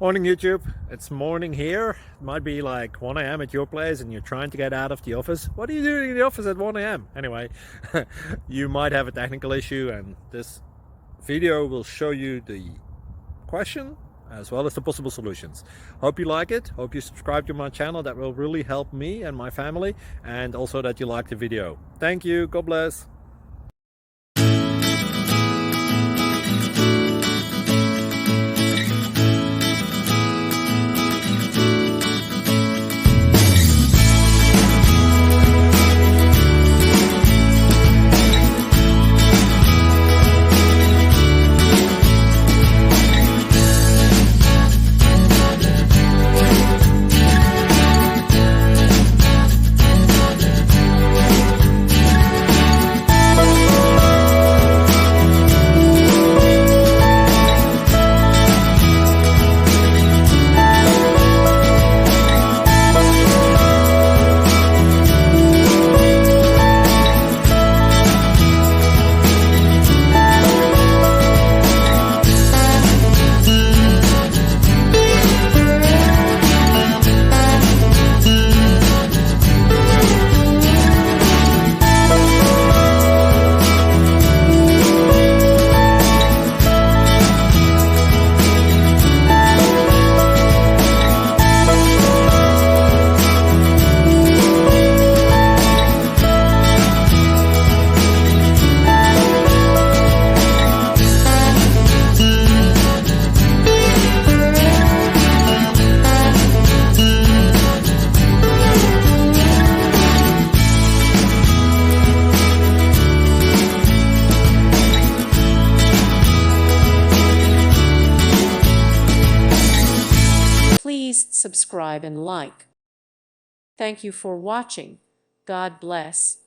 Morning YouTube, it's morning here. It might be like 1 a.m. at your place and you're trying to get out of the office. What are you doing in the office at 1 a.m? Anyway, you might have a technical issue and this video will show you the question as well as the possible solutions. Hope you like it, hope you subscribe to my channel. That will really help me and my family, and also that you like the video. Thank you, God bless. Please subscribe and like. Thank you for watching. God bless.